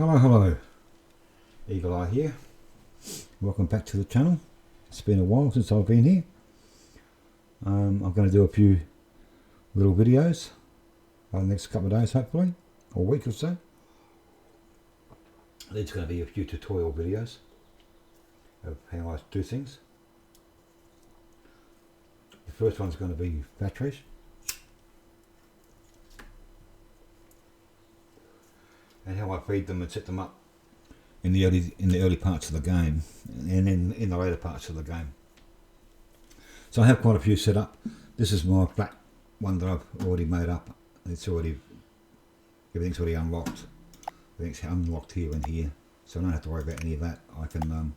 Hello, Eagle Eye here. Welcome back to the channel. It's been a while since I've been here. I'm going to do a few little videos over the next couple of days, hopefully, or a week or so. There's going to be a few tutorial videos of how I do things. The first one's going to be batteries. And how I feed them and set them up in the early parts of the game, and in the later parts of the game. So I have quite a few set up. This is my black one that I've already made up. Everything's already unlocked. Everything's unlocked here and here, so I don't have to worry about any of that. I can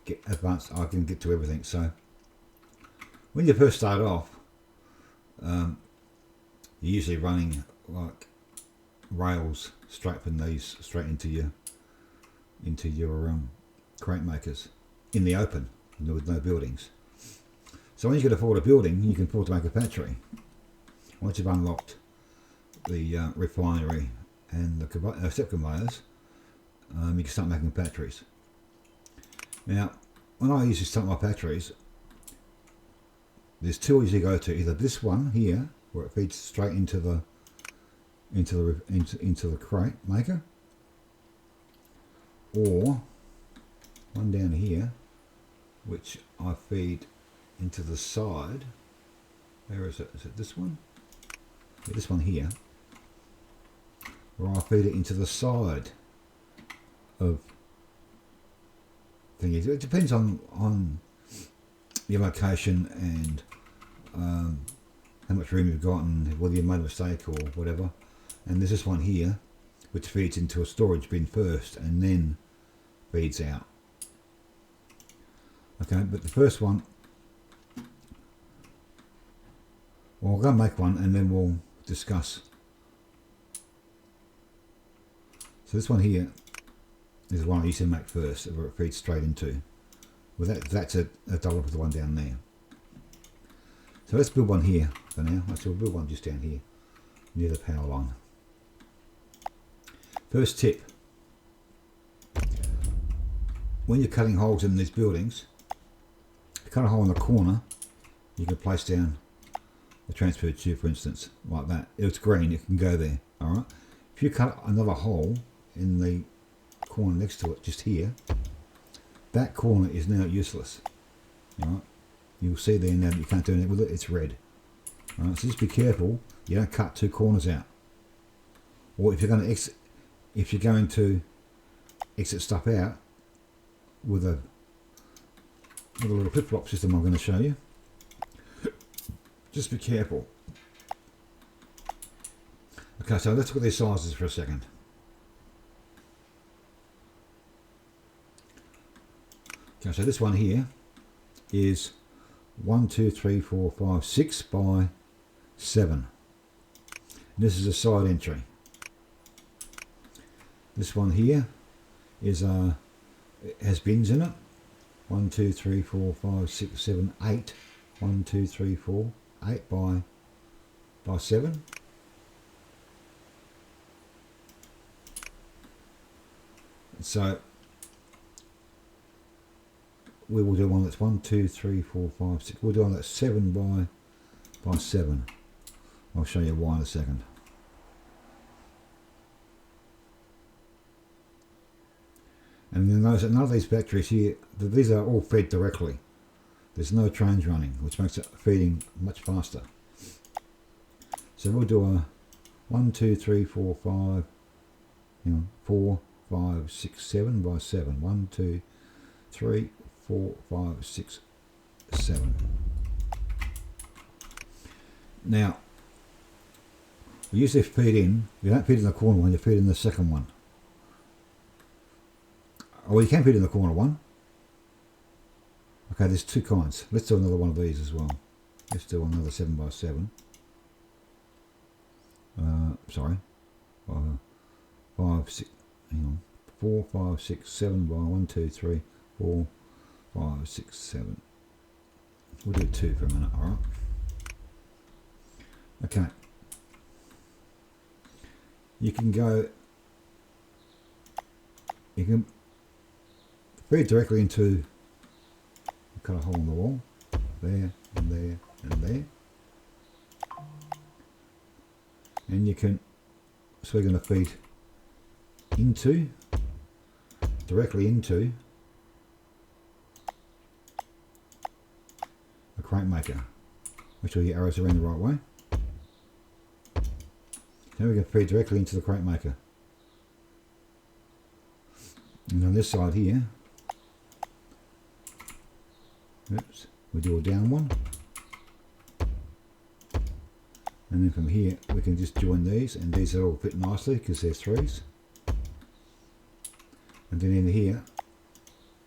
get advanced. I can get to everything. So when you first start off, you're usually running like rails straight from these straight into your crate makers in the open with no buildings. So when you can afford a building, you can afford to make a battery. Once you've unlocked the refinery and the step conveyors, you can start making batteries. Now, when I usually start my batteries, there's two I usually go to. Either this one here, where it feeds straight into the crate maker, or one down here which I feed into the side. Where is it? Is it this one? Yeah, this one here, where I feed it into the side of thingies. It depends on your location and how much room you've got and whether you made a mistake or whatever. And there's this one here which feeds into a storage bin first and then feeds out. Okay, but the first one, well, I'll go make one and then we'll discuss. So this one here is the one I used to make first, where it feeds straight into. Well, that's a double with the one down there. So let's build one here for now. We'll build one just down here near the power line. First tip: when you're cutting holes in these buildings, if you cut a hole in the corner, you can place down a transfer tube, for instance, like that. It's green, it can go there. Alright. If you cut another hole in the corner next to it, just here, that corner is now useless. Alright. You'll see there now that you can't do anything with it, it's red. Alright, so just be careful you don't cut two corners out. Or if you're going to exit stuff out with a little flip-flop system I'm going to show you, just be careful. Okay, so let's look at these sizes for a second. Okay, so this one here is 1, 2, 3, 4, 5, 6 by 7. And this is a side entry. This one here is it has bins in it. 1, 2, 3, 4, 5, 6, 7, 8. 1, 2, 3, 4, 8 by 7. So we will do one that's 1, 2, 3, 4, 5, 6. We'll do one that's 7 by 7. I'll show you why in a second. And then notice that none of these batteries here, these are all fed directly. There's no trains running, which makes it feeding much faster. So we'll do a 1, 2, 3, 4, 5, 4, 5, 6, 7 by 7. 1, 2, 3, 4, 5, 6, 7. Now, we usually feed in, you don't feed in the corner one, you feed in the second one. Or you can feed in the corner one. Okay, there's two kinds. Let's do another one of these as well. Let's do another 7 by 7. Sorry. 5, 6, hang on. 4, 5, 6, 7 by 1, 2, 3, 4, 5, 6, 7. We'll do 2 for a minute, alright? Okay. You can go you can feed directly into, cut a hole in the wall, there and there and there, and you can, so we're going to feed into, directly into a crate maker. Make sure your arrows are in the right way. Now we can feed directly into the crate maker. And on this side here, oops, we do a down one. And then from here we can just join these, and these all fit nicely because they're threes. And then in here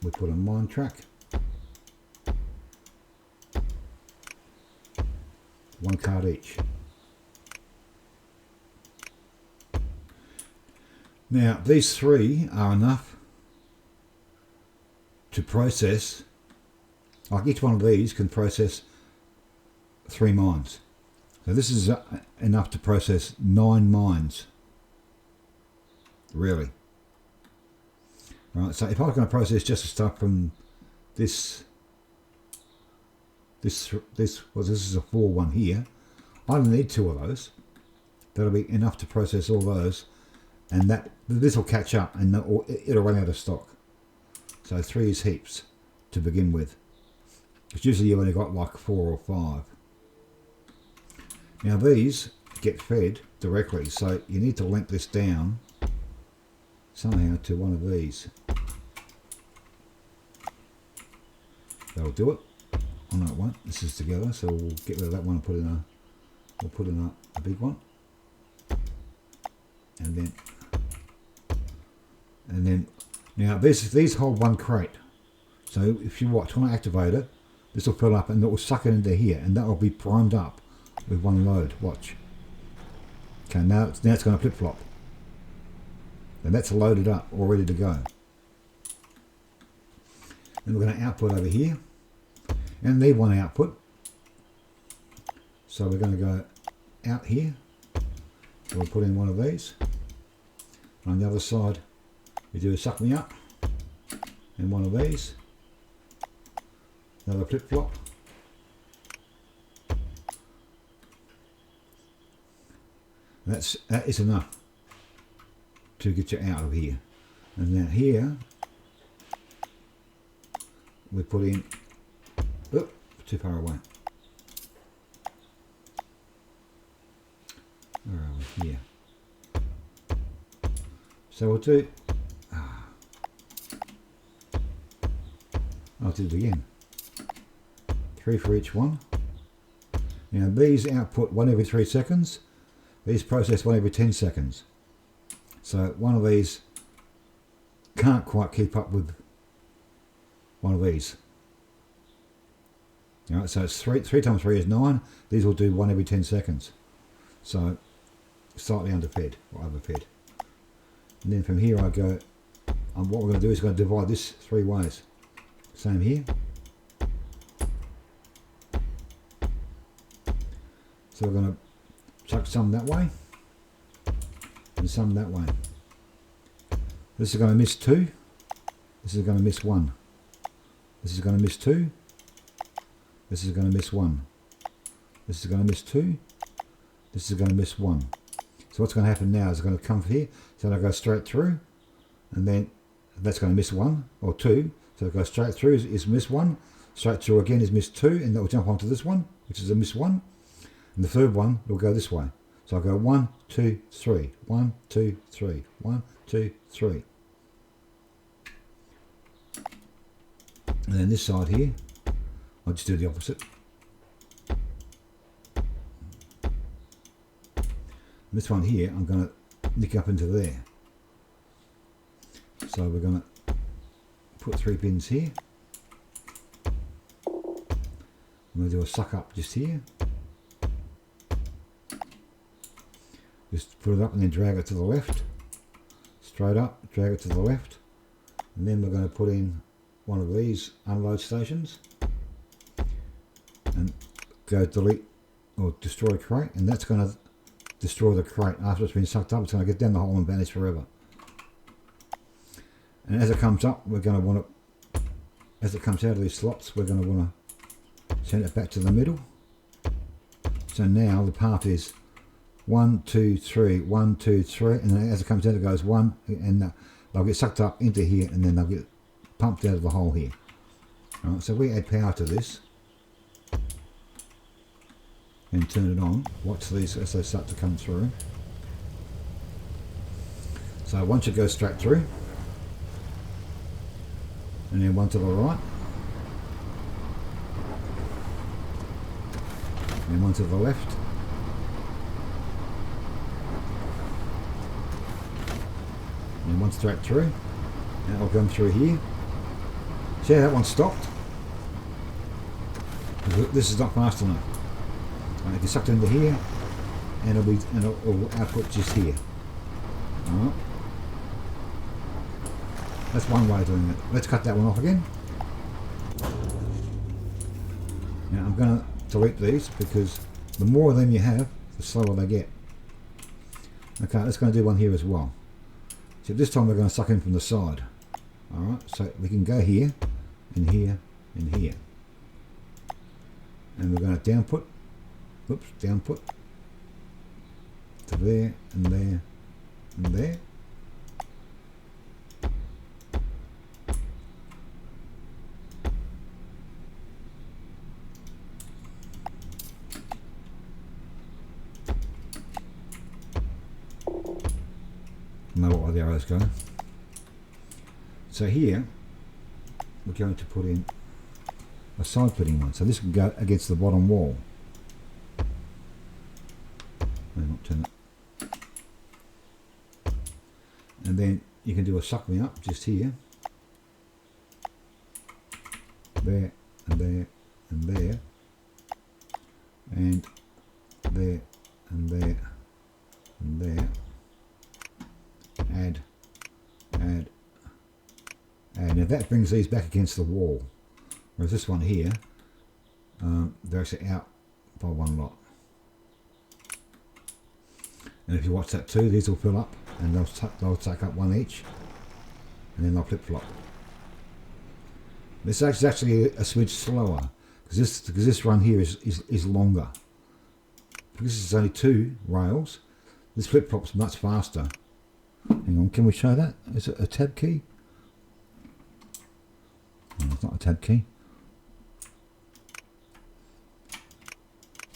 we put a mine track. One card each. Now these three are enough to process, like each one of these can process 3 mines. So this is enough to process 9 mines. Really. Right, so if I was going to process just the stuff from this is a 4 one here, I only need 2 of those. That'll be enough to process all those, and this will catch up and it'll run out of stock. So 3 is heaps to begin with. Because usually you've only got like 4 or 5. Now these get fed directly, so you need to link this down somehow to one of these. That'll do it. Oh no, it won't. This is together, so we'll get rid of that one and put in a big one, and then now these hold 1 crate. So if you watch, when I activate it, this will fill up and it will suck it into here, and that will be primed up with 1 load. Watch. Okay, now it's going to flip flop, and that's loaded up, all ready to go. And we're going to output over here, and need 1 output. So we're going to go out here. So we'll put in 1 of these. On the other side, we do a suck me up, and 1 of these. Another flip flop. That is enough to get you out of here. And now here we put in, oh, too far away. Where are we? Here. So we'll do, I'll do it again. 3 for each one. Now these output 1 every 3 seconds. These process 1 every 10 seconds. So one of these can't quite keep up with one of these. Alright, so it's 3 times 3 is 9. These will do 1 every 10 seconds. So slightly underfed or overfed. And then from here I go, what we're going to do is going to divide this 3 ways. Same here. So we're going to chuck some that way and some that way. This is going to miss 2. This is going to miss 1. This is going to miss 2. This is going to miss 1. This is going to miss 2. This is going to miss 1. So what's going to happen now is it's going to come here, so it'll go straight through, and then that's going to miss 1 or 2. So it'll go straight through is miss 1, straight through again is miss 2, and that will jump onto this one, which is a miss 1. And the third one will go this way. So I'll go 1, 2, 3. 1, 2, 3. 1, 2, 3. And then this side here, I'll just do the opposite. And this one here, I'm going to nick up into there. So we're going to put 3 pins here. I'm going to do a suck up just here. Just put it up and then drag it to the left. Straight up, drag it to the left. And then we're going to put in one of these unload stations. And go delete or destroy crate. And that's going to destroy the crate after it's been sucked up. It's going to get down the hole and vanish forever. And as it comes up, we're going to want to, as it comes out of these slots, we're going to want to send it back to the middle. So now the path is 1, 2, 3, 1, 2, 3, and then as it comes out, it goes 1, and they'll get sucked up into here, and then they'll get pumped out of the hole here. All right, so we add power to this and turn it on. Watch these as they start to come through. So once it goes straight through, and then one to the right, and one to the left, and one straight through, and it'll come through here. See how that one stopped? This is not fast enough. It gets sucked into here, and it'll output just here. All right. That's one way of doing it. Let's cut that one off again. Now I'm going to delete these because the more of them you have, the slower they get. Okay, let's go and do one here as well. So this time we're going to suck in from the side. Alright, so we can go here, and here, and here. And we're going to downput, whoops, downput, to there, and there, and there. Know what way the arrows go. So here we're going to put in a side fitting one. So this can go against the bottom wall. No, not turn it. And then you can do a suck me up just here. There and there and there. And there and there and there. Add, add, add. Now that brings these back against the wall, whereas this one here, they're actually out by one lot. And if you watch that too, these will fill up, and they'll take up one each, and then they'll flip flop. This is actually a smidge slower because this run here is longer. Because this is only 2 rails, this flip flop's much faster. Hang on, can we show that? Is it a tab key? No, it's not a tab key.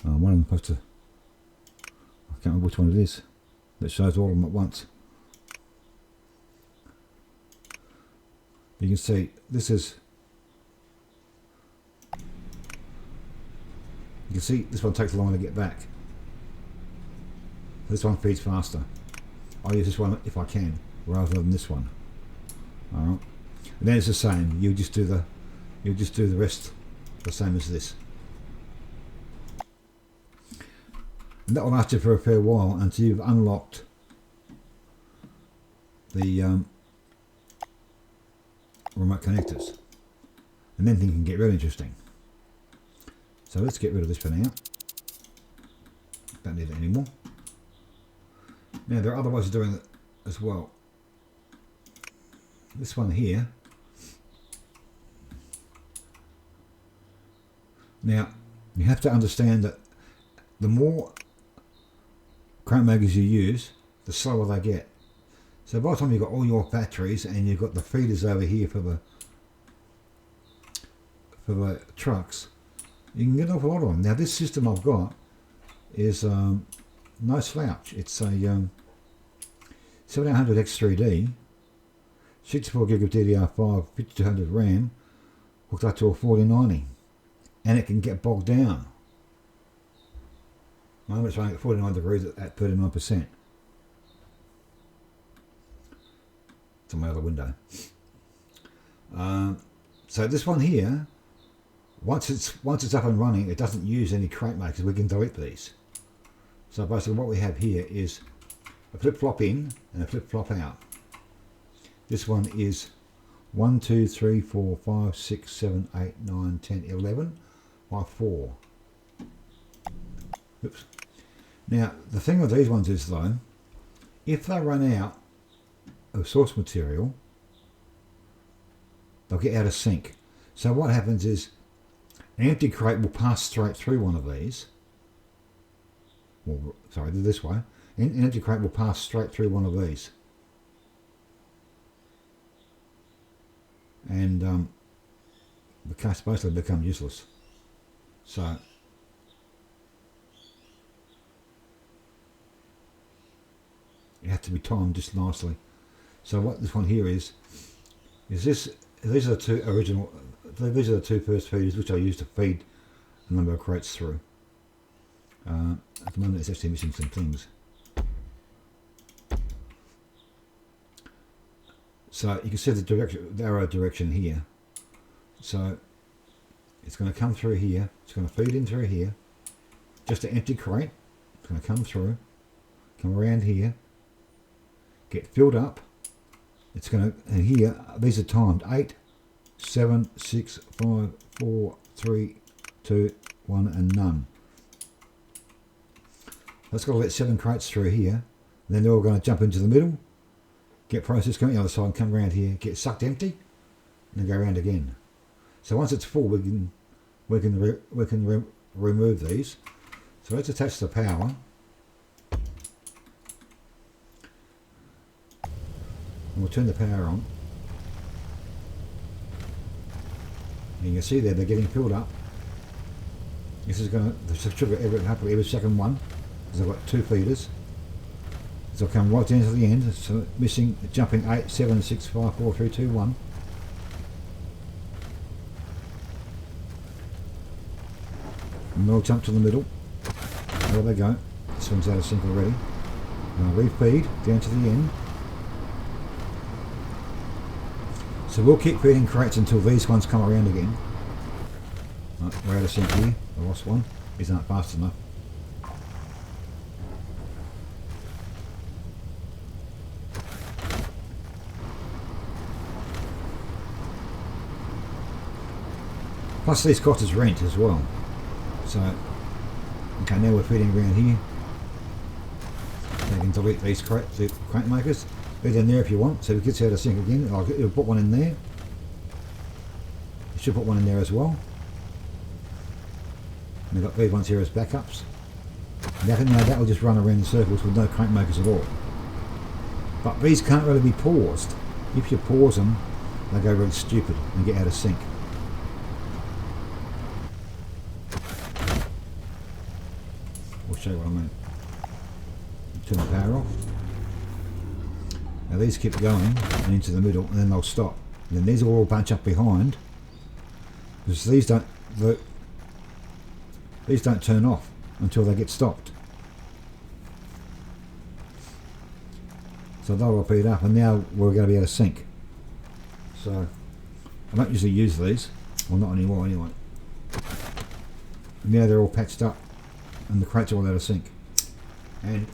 One of them supposed to, I can't remember which one it is, that shows all of them at once. You can see this is, you can see this one takes longer to get back. This one feeds faster. I'll use this one if I can, rather than this one. Alright. And then it's the same. You'll just do the rest the same as this. And that will last you for a fair while until you've unlocked the remote connectors. And then things can get really interesting. So let's get rid of this for now. Don't need it anymore. Now there are other ways of doing it as well. This one here. Now you have to understand that the more crank makers you use, the slower they get. So by the time you've got all your batteries and you've got the feeders over here for the trucks, you can get an awful lot of them. Now this system I've got is no slouch. It's a 7800X3D, 64 gig of DDR5, 5200 RAM, hooked up to a 4090, and it can get bogged down. At the moment it's running at 49 degrees at 39%. It's on my other window. So this one here, once it's up and running, it doesn't use any crank makers. We can delete these. So basically what we have here is a flip-flop in and a flip-flop out. This one is 1, 2, 3, 4, 5, 6, 7, 8, 9, 10, 11 by 4. Oops. Now the thing with these ones is though, if they run out of source material, they'll get out of sync. So what happens is an empty crate will pass straight through one of these. Well, sorry, this way. An empty crate will pass straight through one of these. And the case basically becomes useless. So it has to be timed just nicely. So what this one here is this. These are the two original. These are the two first feeders which I used to feed a number of crates through. At the moment, it's actually missing some things. So you can see the direction, the arrow direction here. So it's going to come through here. It's going to feed in through here. Just an empty crate. It's going to come through, come around here, get filled up. It's going to, and here these are timed 8, 7, 6, 5, 4, 3, 2, 1, and none. That's got to let 7 crates through here. And then they're all going to jump into the middle, get processed, come out the other side, and come around here, get sucked empty, and then go around again. So once it's full, we can remove these. So let's attach the power. And we'll turn the power on. And you can see there they're getting filled up. This is going to trigger every second one, because I've got 2 feeders. So I'll come right down to the end, so missing, jumping 8, 7, 6, 5, 4, 3, 2, 1. And they'll jump to the middle. There they go. This one's out of sync already. And I'll refeed down to the end. So we'll keep feeding crates until these ones come around again. Right, we're out of sync here. I lost one. These aren't fast enough. Plus these cost us rent as well. So, okay, now we're feeding around here. So you can delete these crate makers. Leave them there if you want. So if it gets out of sync again, you'll put one in there. You should put one in there as well. And we've got these ones here as backups. Now that will just run around in circles with no crate makers at all. But these can't really be paused. If you pause them, they go really stupid and get out of sync. I'll show you what I mean. Turn the power off. Now these keep going and into the middle, and then they'll stop. And then these will all bunch up behind, because these don't turn off until they get stopped. So they'll repeat up, and now we're going to be out of sync. So I don't usually use these, well not anymore anyway. And now they're all patched up, and the crates are all out of sync. And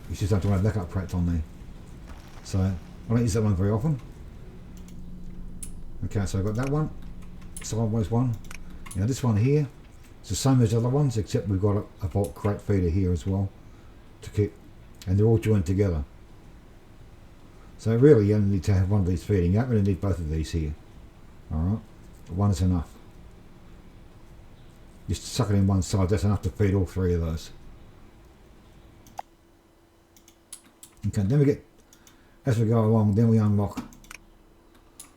you just have to have backup crates on there. So I don't use that one very often. Okay, so I've got that one, sideways one. Now this one here, it's the same as the other ones, except we've got a bulk crate feeder here as well to keep, and they're all joined together. So really you only need to have one of these feeding. You don't really need both of these here. Alright, one is enough. Just suck it in one side, that's enough to feed all 3 of those. Okay, then we get, as we go along, then we unlock.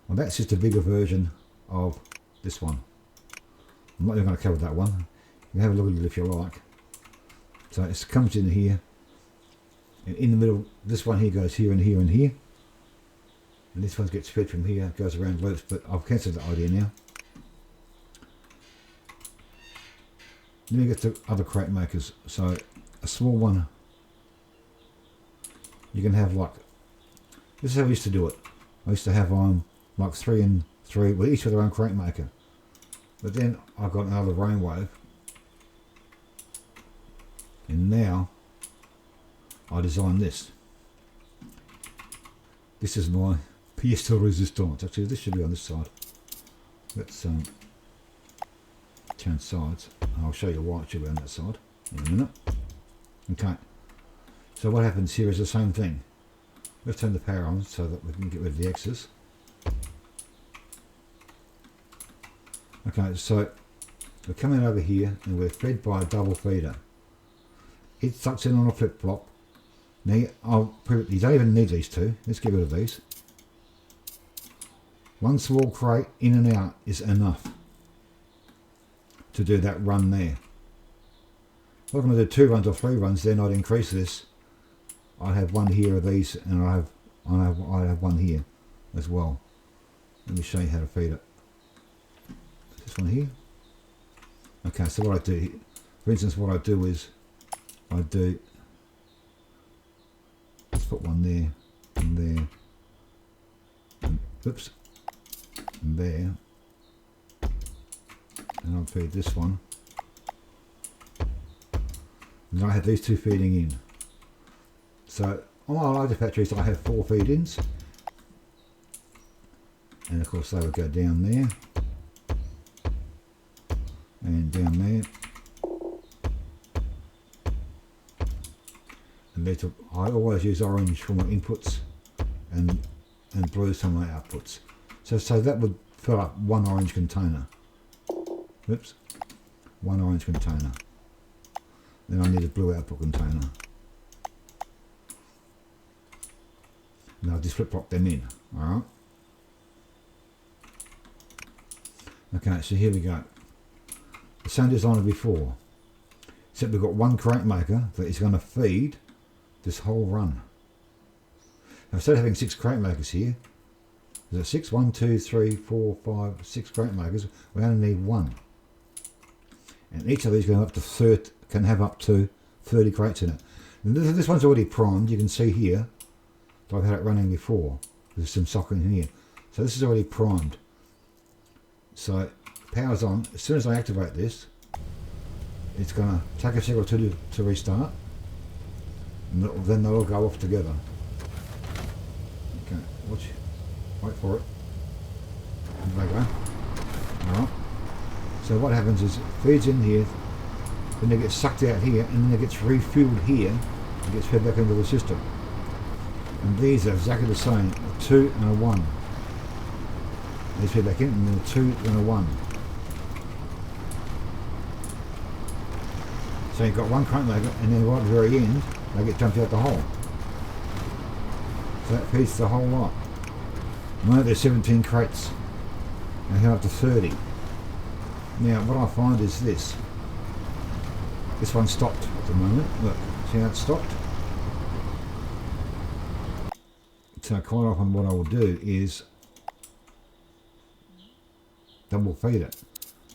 Well, that's just a bigger version of this one. I'm not even going to cover that one. You can have a look at it if you like. So it comes in here, and in the middle, this one here goes here and here and here. And this one gets fed from here, goes around loops, but I've cancelled that idea now. Then we get to other crate makers. So a small one, you can have like, this is how I used to do it. I used to have like 3 and 3 with each with their own crate maker. But then I got another rainwave, and now I designed this. This is my pièce de résistance. Actually, this should be on this side. Let's change sides. I'll show you why it should be on that side in a minute. Okay. So what happens here is the same thing. Let's turn the power on so that we can get rid of the X's. Okay, so we're coming over here and we're fed by a double feeder. It sucks in on a flip-flop. Now, you don't even need these two. Let's get rid of these. One small crate in and out is enough to do that run there. If I'm going to do 2 runs or 3 runs, then I'd increase this. I'd have one here of these, and I'd have one here as well. Let me show you how to feed it. This one here. Okay, so what I do, for instance, what I do is let's put one there, and there, and, oops, and there, and I'll feed this one, and I have these 2 feeding in. So on my larger factories I have 4 feed-ins, and of course they would go down there, and down there, and I always use orange for my inputs and blue for my outputs. So that would fill up 1 orange container. Oops, 1 orange container. Then I need a blue output container. And I'll just flip-flop them in. Alright. Okay, so here we go. The same design as before. Except we've got 1 crate maker that is going to feed this whole run. Now, instead of having 6 crate makers here, there's 6, 1, 2, 3, 4, 5, 6 crate makers. We only need 1. And each of these can have up to 30 crates in it. And this one's already primed. You can see here that I've had it running before. There's some socket in here. So this is already primed. So power's on. As soon as I activate this, it's going to take a second or two to restart. And then they'll all go off together. Okay, wait for it. There they go. Alright. So what happens is it feeds in here, then it gets sucked out here, and then it gets refueled here, and gets fed back into the system. And these are exactly the same, a 2 and a 1. These fed back in, and then a 2 and a 1. So you've got 1 crate maker, and then right at the very end, they get dumped out the hole. So that feeds the whole lot. Now there's 17 crates, and here up to 30. Now what I find is this. This one stopped at the moment. Look, see how it stopped? So quite often what I will do is double feed it.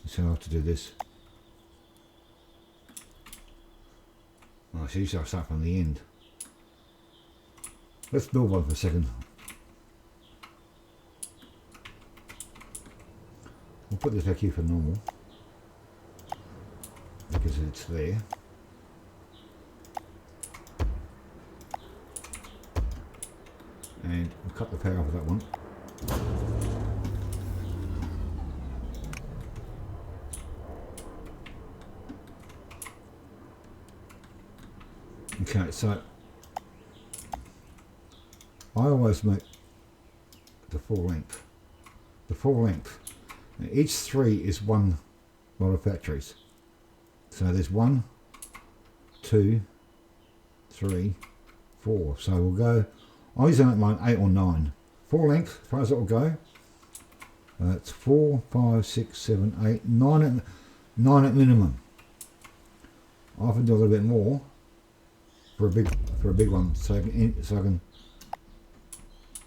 So I have to do this. Oh, so usually I'll start from the end. Let's build one for a second. We'll put this back here for normal, because it's there. And we'll cut the power off of that one. Okay, so I always make the full length. The full length. Now each 3 is 1 lot of factories. So there's 1, 2, 3, 4. So we'll go, I usually make mine 8 or 9. Full length, as far as it will go. It's 4, 5, 6, 7, 8, 9 at minimum. I often do a little bit more for a big one, so I can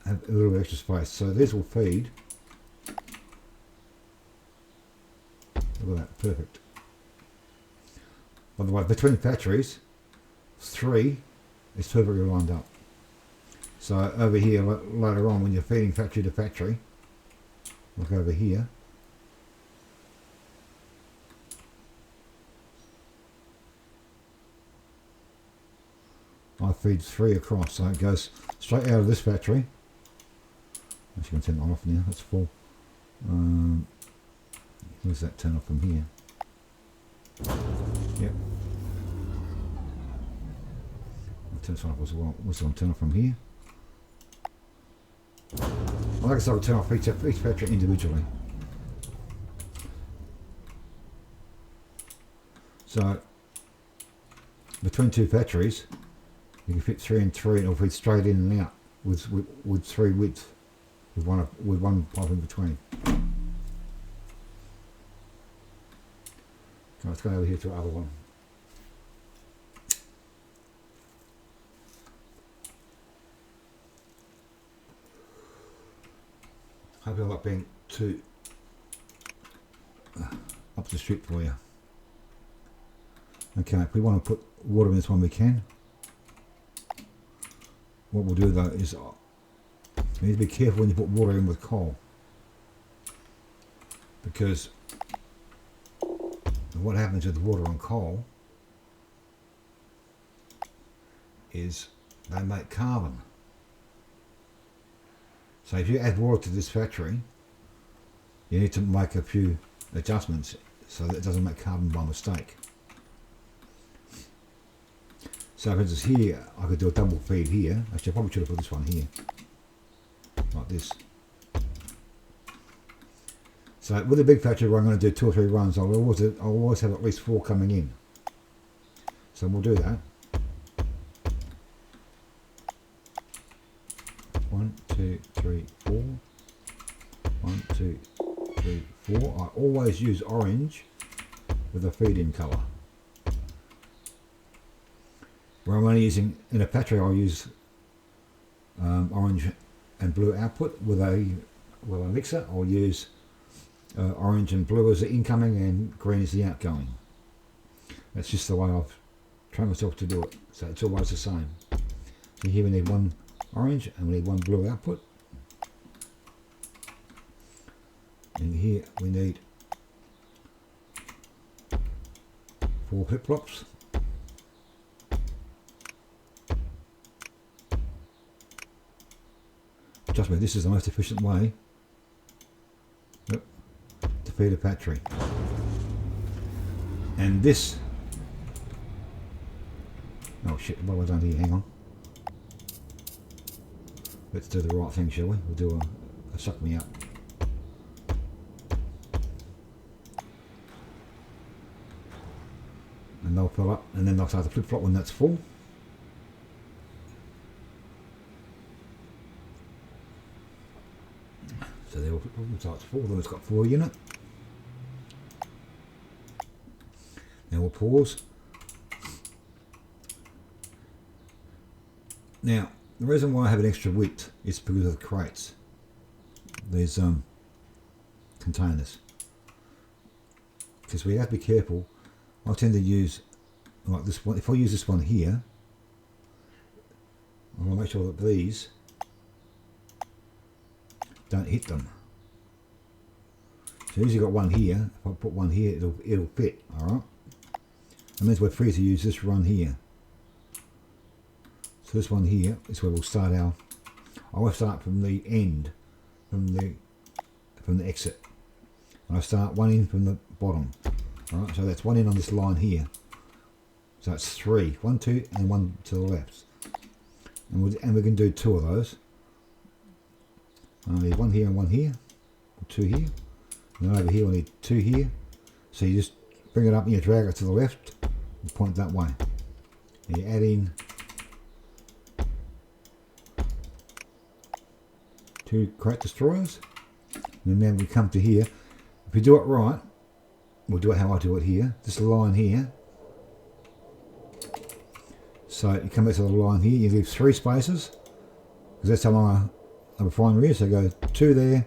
have a little extra space. So this will feed. Look at that, perfect. By the way, between factories, 3 is perfectly lined up. So over here later on, when you're feeding factory to factory, look over here. I feed 3 across, so it goes straight out of this factory. As you can turn it off now, that's full. Where's that turn off from here? Yep. I'll turn this one off as well. What's on turn off from here? Like I said, I'll turn off each factory individually. So between two batteries, you can fit 3 and 3, and it'll fit straight in and out with 3 widths, with one pipe in between. So let's go over here to the other one. Hope I'm not being too up the street for you. Okay, if we want to put water in this one, we can. What we'll do though is you need to be careful when you put water in with coal, because what happens with water on coal is they make carbon. So if you add water to this factory, you need to make a few adjustments so that it doesn't make carbon by mistake. So for instance here, I could do a double feed here. Actually, I probably should have put this one here, like this. So with a big factory where I'm going to do 2 or 3 runs, I'll always have at least 4 coming in. So we'll do that. 1, 2, 3, 4. 1, 2, 3, 4. I always use orange with a feed-in colour. Where I'm only using, in a factory I'll use orange and blue output. With a mixer I'll use orange and blue as the incoming and green as the outgoing. That's just the way I've trained myself to do it. So it's always the same. So here we need 1 orange and we need 1 blue output. And here we need 4 flip-flops. Trust me, this is the most efficient way to feed a battery. And this, oh shit, what have I done here? Hang on. Let's do the right thing, shall we? We'll do a suck me up. And they'll fill up, and then they'll start to flip flop when that's full. So they'll flip flop when it's full, then it's got 4 in it. Now we'll pause. Now, the reason why I have an extra width is because of the crates. These containers. Because we have to be careful. I tend to use like this one. If I use this one here, I want to make sure that these don't hit them. So usually got one here. If I put one here, it'll fit. All right. That means we're free to use this run here. So this one here is where we'll start our. I always start from the end, from the exit. And I start 1 in from the bottom. Alright, so that's 1 in on this line here. So that's 3. 1, 2, and 1 to the left. And we can do 2 of those. I need 1 here and 1 here. 2 here. And then over here I need 2 here. So you just bring it up and you drag it to the left and point that way. And you add in 2 crate destroyers. And then we come to here. If you do it right, we'll do it how I do it here. This line here. So you come back to the line here, you leave 3 spaces, because that's how long a refinery is. So go 2 there,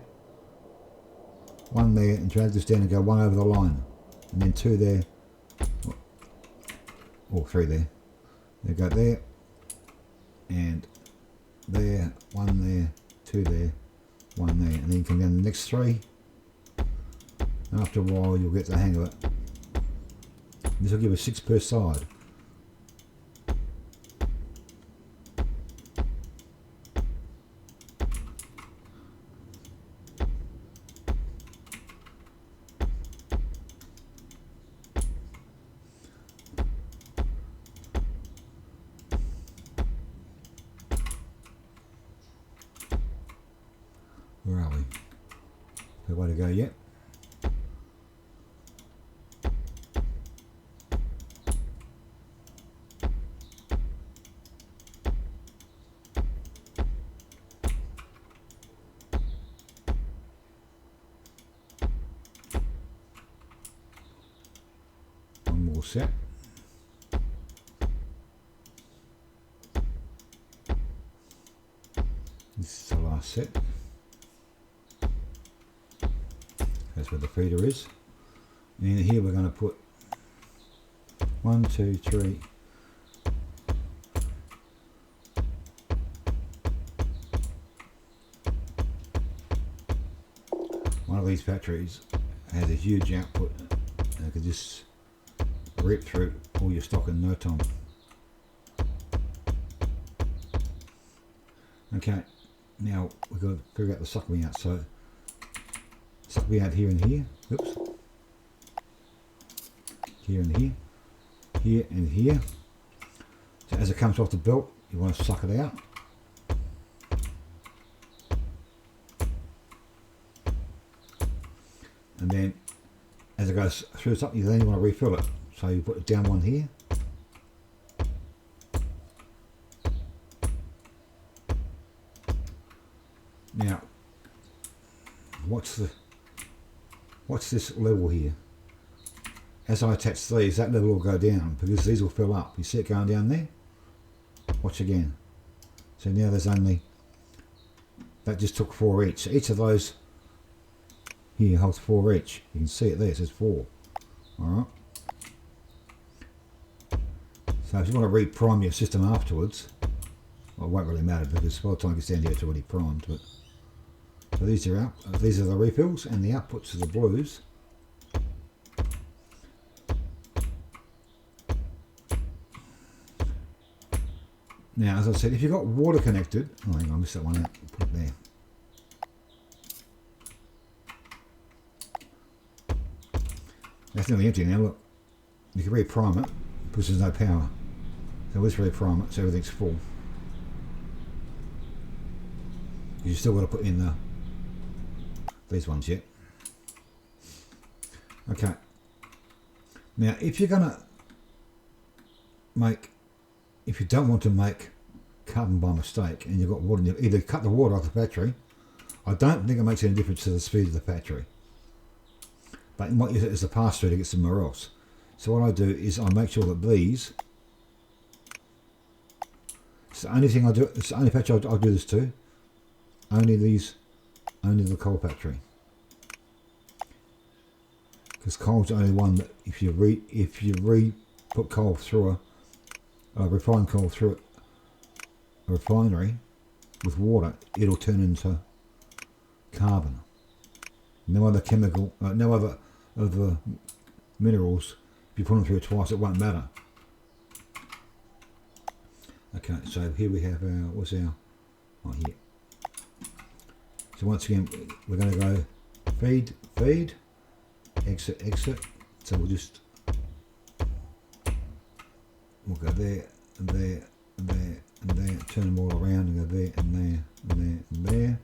1 there, and drag this down and go 1 over the line. And then 2 there, or 3 there. They go there, and there, 1 there, 2 there, 1 there. And then you come down the next 3. After a while you'll get the hang of it. This will give us 6 per side. Where are we? No way to go yet. set. This is the last set. That's where the feeder is. And here we're going to put 1, 2, 3. One of these batteries has a huge output and it could just rip through all your stock in no time. Okay, now we've got to figure out the suckling out. So suckling out here and here. Oops. Here and here. Here and here. So as it comes off the belt, you want to suck it out. And then as it goes through something, then you want to refill it. So you put down one here. Now, what's this level here? As I attach these, that level will go down because these will fill up. You see it going down there? Watch again. So now there's only, that just took 4 each. So each of those here holds 4 each. You can see it there, it says 4. Alright. So if you want to re-prime your system afterwards, well, it won't really matter because by the time it gets down here it's already primed. But so these are these are the refills, and the outputs are the blues. Now, as I said, if you've got water connected, oh hang on, I missed that one out. Put it there. That's nearly empty now. Look, you can re-prime it because there's no power. So let's re-prime it so everything's full. You still got to put in these ones yet. Okay. Now, if you're gonna if you don't want to make carbon by mistake, and you've got water, either cut the water off the battery. I don't think it makes any difference to the speed of the battery, but you might use it as a pass through to get somewhere else. So what I do is I make sure that these. It's the only thing I do. It's the only battery I'll do this to. Only these, only the coal battery, because coal's the only one that if you put coal through a refined coal through a refinery with water, it'll turn into carbon. No other chemical, no other of the minerals. If you put them through it twice, it won't matter. Okay, so here we have our oh here. So once again, we're going to go feed, exit, exit. So we'll go there, and there, and there, and there. Turn them all around and go there, and there, and there, and there.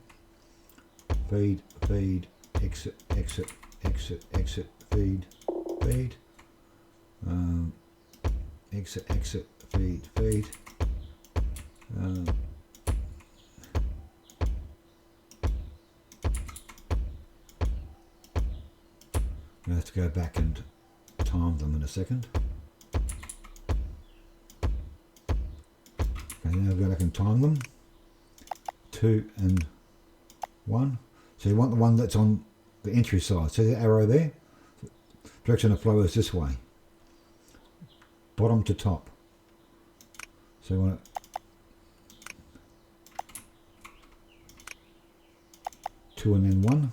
Feed, exit, exit, exit, exit, feed, exit, exit, feed. I have to go back and time them in a second. Okay, now go back and time them. 2 and 1. So you want the one that's on the entry side. See the arrow there? Direction of flow is this way. Bottom to top. So you want it 2 and then 1.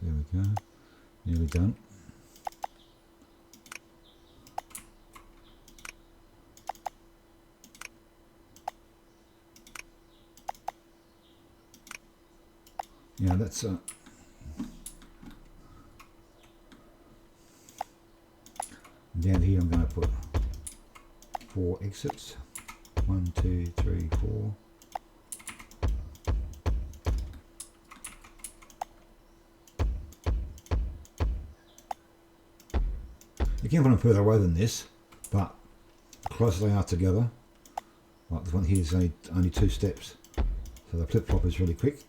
There we go. Nearly done. Yeah, that's down here I'm going to put 4 exits. 1, 2, 3, 4. You can put them further away than this, but the closer they are together, like this one here is only 2 steps, so the flip flop is really quick.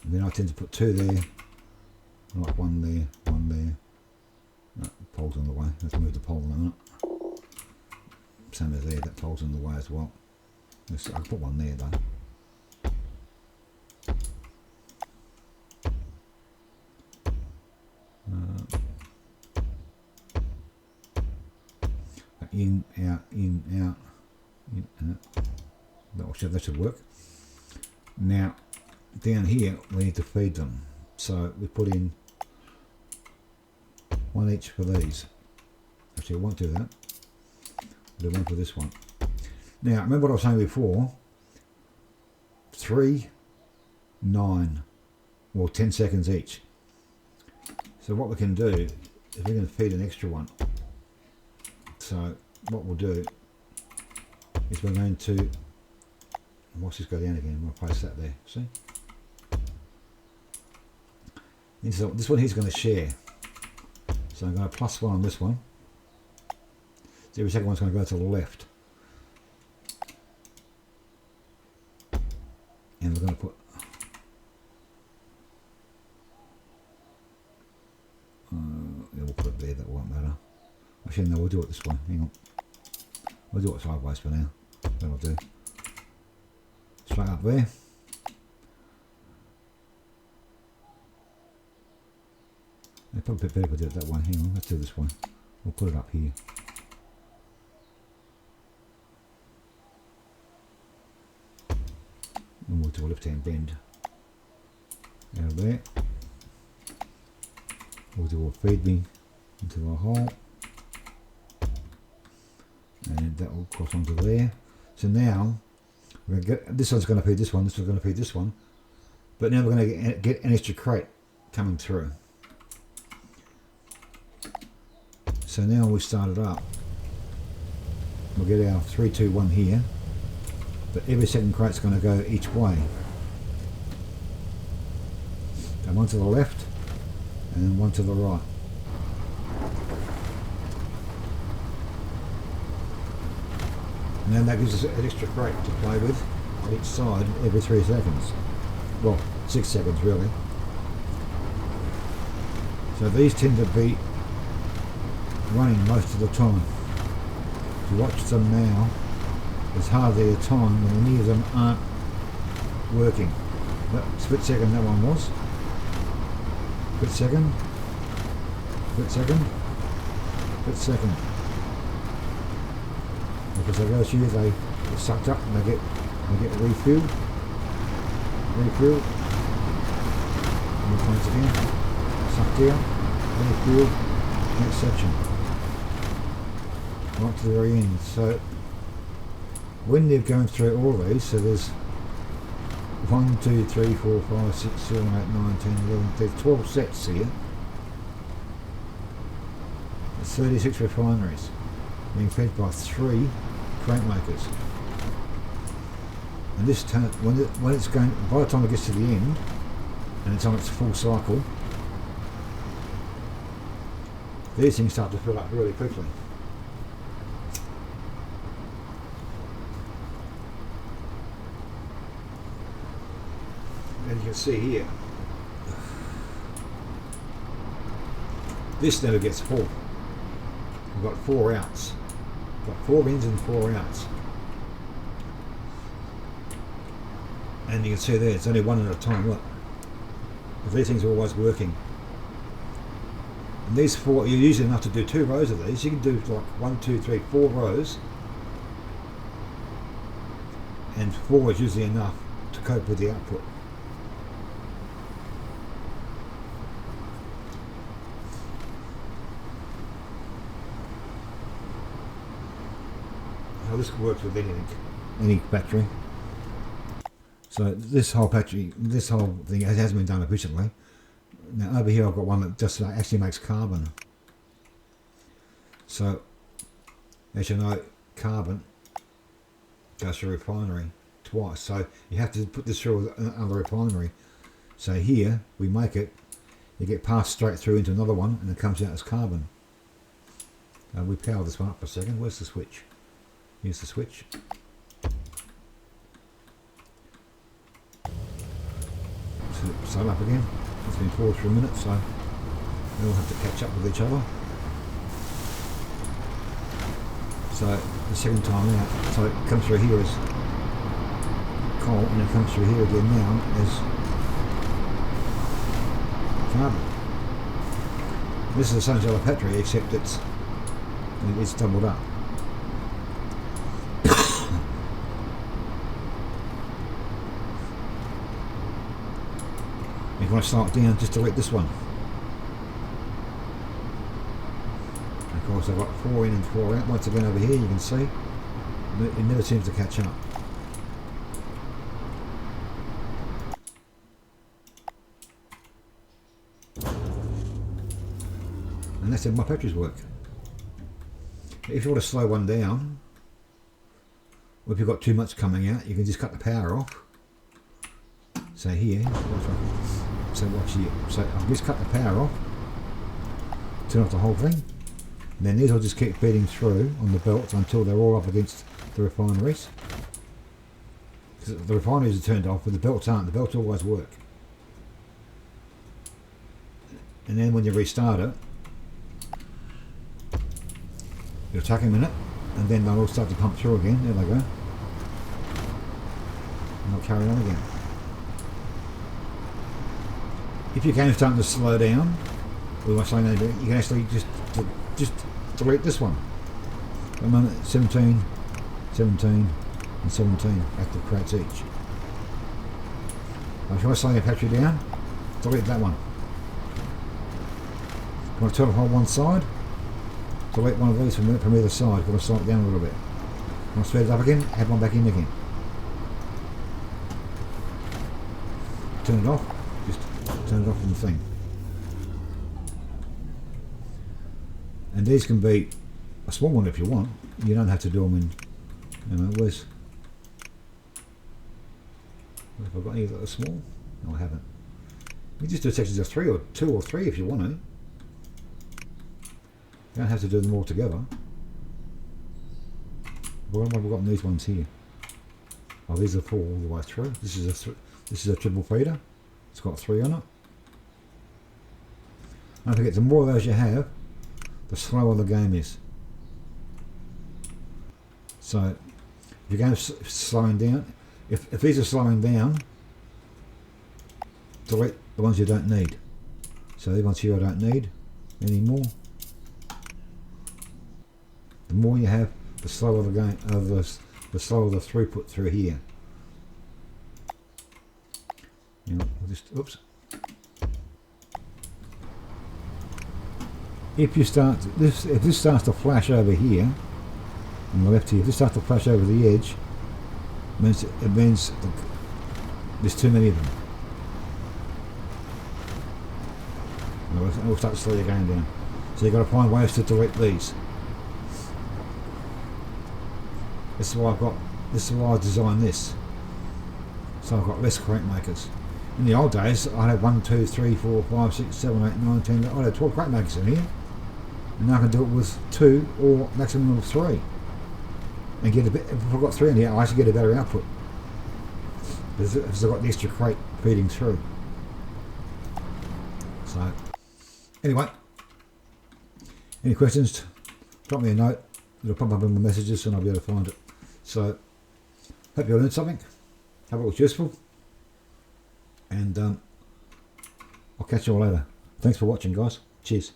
And then I tend to put 2 there, like 1 there, 1 there. No, the pole's on the way. Let's move the pole in a minute. Same as there, that pole's in the way as well. I'll put 1 there though. In, out, in, out, in, out. That should work. Now, down here we need to feed them. So we put in 1 each for these. Actually, I won't do that. I'll do 1 for this one. Now, remember what I was saying before? 3, 9, or 10 seconds each. So what we can do is we can feed an extra one. So what we'll do is we're going to, watch this go down again, we'll place that there, see? So this one here's going to share. So I'm going to +1 on this one. So every second one's going to go to the left. And we're going to put yeah, we'll put it there, that won't matter. Actually no, we'll do it this way, hang on. We'll do it sideways for now. That'll do. Straight up there. It's probably a bit better if we do it that way. Hang on, let's do this one. We'll put it up here. And we'll do a left hand bend. Out of there. We'll do a feed me into the hole. And that will cross onto there. So now, we're going to get, this one's going to feed this one, this one's going to feed this one. But now we're going to get an extra crate coming through. So now we start it up. We'll get our 3, 2, 1 here. But every second crate's going to go each way. So 1 to the left and 1 to the right. And then that gives us an extra crate to play with on each side every 3 seconds. Well, 6 seconds really. So these tend to be running most of the time. If you watch them now, there's hardly a time when any of them aren't working. That split second that one was. Split second. Split second. Split second. Because they go through, they get sucked up and they get refilled. Refilled. And once again, sucked down, refilled, next section. Right to the very end. So when they're going through all of these, so there's 1, 2, 3, 4, 5, 6, 7, 8, 9, 10, 11, there's 12 sets here. There's 36 refineries being fed by 3 crate makers. And this time, when it's going, by the time it gets to the end, and it's on its full cycle, these things start to fill up really quickly. And you can see here, this never gets full. We've got 4 outs. We've got 4 ins and 4 outs. And you can see there, it's only 1 at a time, look. But these things are always working. And these 4, you're usually enough to do 2 rows of these. You can do like 1, 2, 3, 4 rows. And 4 is usually enough to cope with the output. Now this works with anything, any battery. So this whole battery, this whole thing hasn't been done efficiently. Now over here I've got one that just actually makes carbon. So as you know, carbon goes to a refinery twice. So you have to put this through another refinery. So here we make it, you get passed straight through into another one, and it comes out as carbon. We power this one up for a second. Where's the switch? Here's the switch. Start up again. It's been paused for a minute, so we all have to catch up with each other. So the second time out, so it comes through here as coal, and it comes through here again now as carbon. This is the same as yellow battery, except it's doubled up. If I slow it down, just delete this one. Of course, I've got 4 in and 4 out. Once again over here, you can see it never seems to catch up. And that's how my batteries work. If you want to slow one down, or if you've got too much coming out, you can just cut the power off. So here, so watch here. So I've just cut the power off, turn off the whole thing, and then these will just keep feeding through on the belts until they're all up against the refineries. Because the refineries are turned off, but the belts aren't. The belts always work. And then when you restart it, it'll take a minute, and then they'll all start to pump through again. There they go. And they'll carry on again. If your game's starting to slow down, you can actually just delete this one. At the moment, 17, 17, and 17 active crates each. If you want to slow your battery down, delete that one. If you want to turn it on one side, delete one of these from either side. If you want to slow it down a little bit. If you want to speed it up again, add one back in again. Turn it off, just turn it off from the thing. And these can be a small one if you want. You don't have to do them in, where's, have I got any that are small? No, I haven't. You just do sections of 3 or 2 or 3 if you want to. You don't have to do them all together. What have I got in these ones here? Oh, these are 4 all the way through. This is a triple feeder. It's got 3 on it. Don't forget, the more of those you have, the slower the game is. So, if your game's slowing down, if these are slowing down, delete the ones you don't need. So these ones here I don't need anymore. The more you have, the slower the game, the slower the throughput through here. We'll just, oops. If you start this, if this starts to flash over here on the left here, if this starts to flash over the edge, it means there's too many of them. And we'll start to slow your game down. So you've got to find ways to delete these. This is why I designed this. So I've got less crate makers. In the old days, I had 1, 2, 3, 4, 5, 6, 7, 8, 9, 10. I had 12 crate makers in here, and now I can do it with 2 or maximum of 3, and get a bit. If I've got 3 in here, I actually get a better output because I've got the extra crate feeding through. So, anyway, any questions? Drop me a note. It'll pop up in the messages, and I'll be able to find it. So, hope you learned something. Hope it was useful. And I'll catch you all later. Thanks for watching, guys. Cheers.